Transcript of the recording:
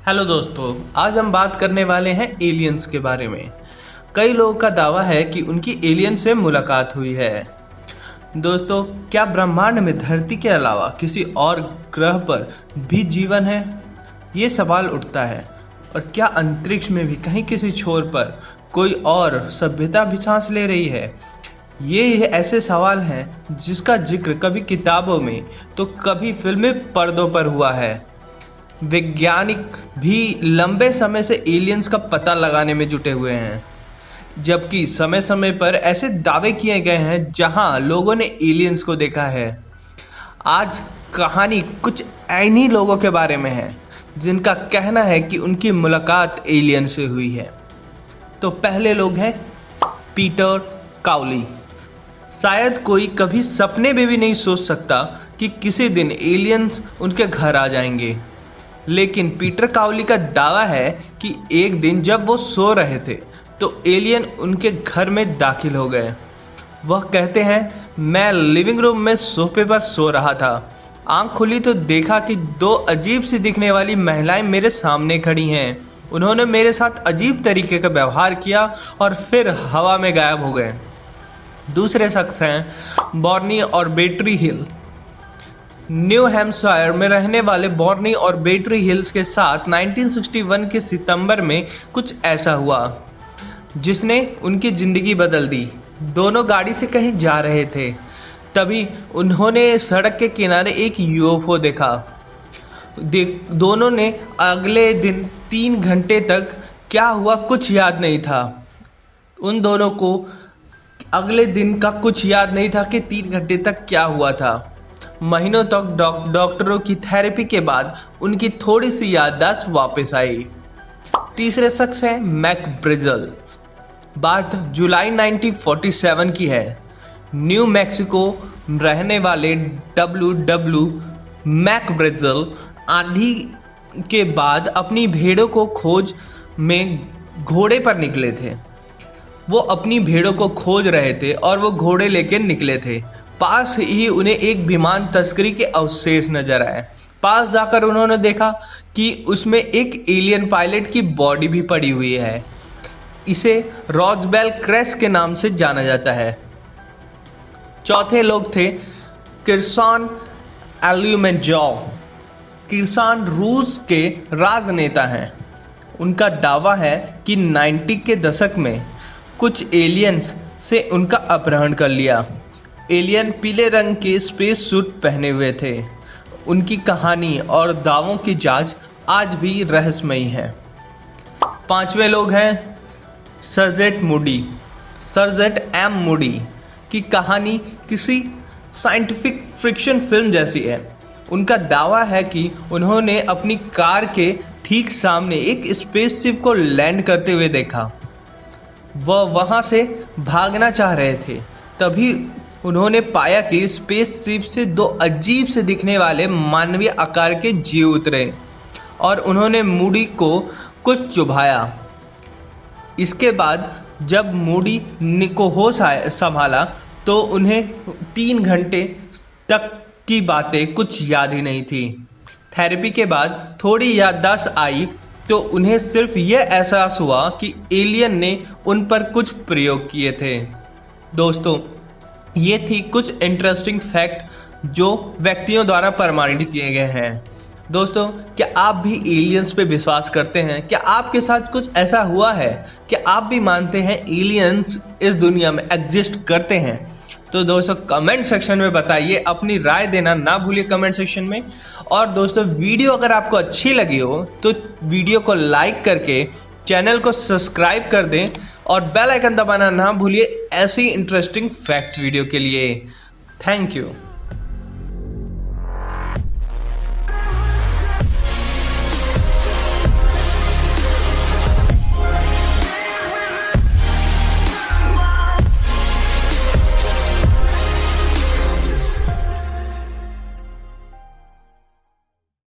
Hello दोस्तों, आज हम बात करने वाले हैं एलियंस के बारे में। कई लोगों का दावा है कि उनकी एलियन से मुलाकात हुई है। दोस्तों, क्या ब्रह्मांड में धरती के अलावा किसी और ग्रह पर भी जीवन है? ये सवाल उठता है। और क्या अंतरिक्ष में भी कहीं किसी छोर पर कोई और सभ्यता भी सांस ले रही है? ये ऐसे सवाल हैं जिसका जिक्र कभी किताबों में तो कभी फिल्मी पर्दों पर हुआ है। वैज्ञानिक भी लंबे समय से एलियंस का पता लगाने में जुटे हुए हैं, जबकि समय समय पर ऐसे दावे किए गए हैं जहां लोगों ने एलियंस को देखा है। आज कहानी कुछ इन्हीं लोगों के बारे में है जिनका कहना है कि उनकी मुलाकात एलियन से हुई है। तो पहले लोग हैं पीटर काउली। शायद कोई कभी सपने में भी नहीं सोच सकता कि किसी दिन एलियंस उनके घर आ जाएंगे, लेकिन पीटर काउली का दावा है कि एक दिन जब वो सो रहे थे तो एलियन उनके घर में दाखिल हो गए। वह कहते हैं, मैं लिविंग रूम में सोफे पर सो रहा था। आंख खुली तो देखा कि दो अजीब सी दिखने वाली महिलाएं मेरे सामने खड़ी हैं। उन्होंने मेरे साथ अजीब तरीके का व्यवहार किया और फिर हवा में गायब हो गए। दूसरे शख्स हैं बॉर्नी और बेटरी हिल। न्यू हैम्पशायर में रहने वाले बॉर्नी और बेटरी हिल्स के साथ 1961 के सितंबर में कुछ ऐसा हुआ जिसने उनकी ज़िंदगी बदल दी। दोनों गाड़ी से कहीं जा रहे थे, तभी उन्होंने सड़क के किनारे एक यूएफओ देखा। दोनों ने अगले दिन 3 घंटे तक क्या हुआ कुछ याद नहीं था। उन दोनों को अगले दिन का कुछ याद नहीं था कि 3 घंटे तक क्या हुआ था। महीनों तक डॉक्टरों की थेरेपी के बाद उनकी थोड़ी सी याददाश्त वापस आई। तीसरे शख्स हैं मैक ब्रिजल। बात जुलाई 1947 की है। न्यू मैक्सिको रहने वाले डब्ल्यू मैक ब्रिजल आंधी के बाद अपनी भेड़ों को खोज में घोड़े पर निकले थे। वो अपनी भेड़ों को खोज रहे थे और वो घोड़े लेकर निकले थे। पास ही उन्हें एक विमान तस्करी के अवशेष नजर आए। पास जाकर उन्होंने देखा कि उसमें एक एलियन पायलट की बॉडी भी पड़ी हुई है। इसे रॉसवेल क्रैश के नाम से जाना जाता है। चौथे लोग थे किर्सान एल्यूमेंजॉव। किर्सान रूस के राजनेता हैं। उनका दावा है कि 90 के दशक में कुछ एलियंस से उनका अपहरण कर लिया। एलियन पीले रंग के स्पेस सूट पहने हुए थे। उनकी कहानी और दावों की जांच आज भी रहस्यमयी है। पांचवें लोग हैं sergeant Moody. Sergeant M Moody की कहानी किसी साइंटिफिक फ्रिक्शन फिल्म जैसी है। उनका दावा है कि उन्होंने अपनी कार के ठीक सामने एक स्पेसशिप को लैंड करते हुए देखा। वह वहां से भागना चाह रहे थे, तभी उन्होंने पाया कि स्पेसशिप से 2 अजीब से दिखने वाले मानवीय आकार के जीव उतरे और उन्होंने मूडी को कुछ चुभाया। इसके बाद जब मूडी को होश संभाला तो उन्हें 3 घंटे तक की बातें कुछ याद ही नहीं थी। थेरेपी के बाद थोड़ी याददाश्त आई तो उन्हें सिर्फ यह एहसास हुआ कि एलियन ने उन पर कुछ प्रयोग किए थे। दोस्तों, ये थी कुछ इंटरेस्टिंग फैक्ट जो व्यक्तियों द्वारा प्रमाणित किए गए हैं। दोस्तों, क्या आप भी एलियंस पे विश्वास करते हैं? क्या आपके साथ कुछ ऐसा हुआ है? क्या आप भी मानते हैं एलियंस इस दुनिया में एग्जिस्ट करते हैं? तो दोस्तों, कमेंट सेक्शन में बताइए, अपनी राय देना ना भूलिए कमेंट सेक्शन में। और दोस्तों, वीडियो अगर आपको अच्छी लगी हो तो वीडियो को लाइक करके चैनल को सब्सक्राइब कर दें और बेल आइकन दबाना ना भूलिए ऐसी इंटरेस्टिंग फैक्ट्स वीडियो के लिए। Thank you.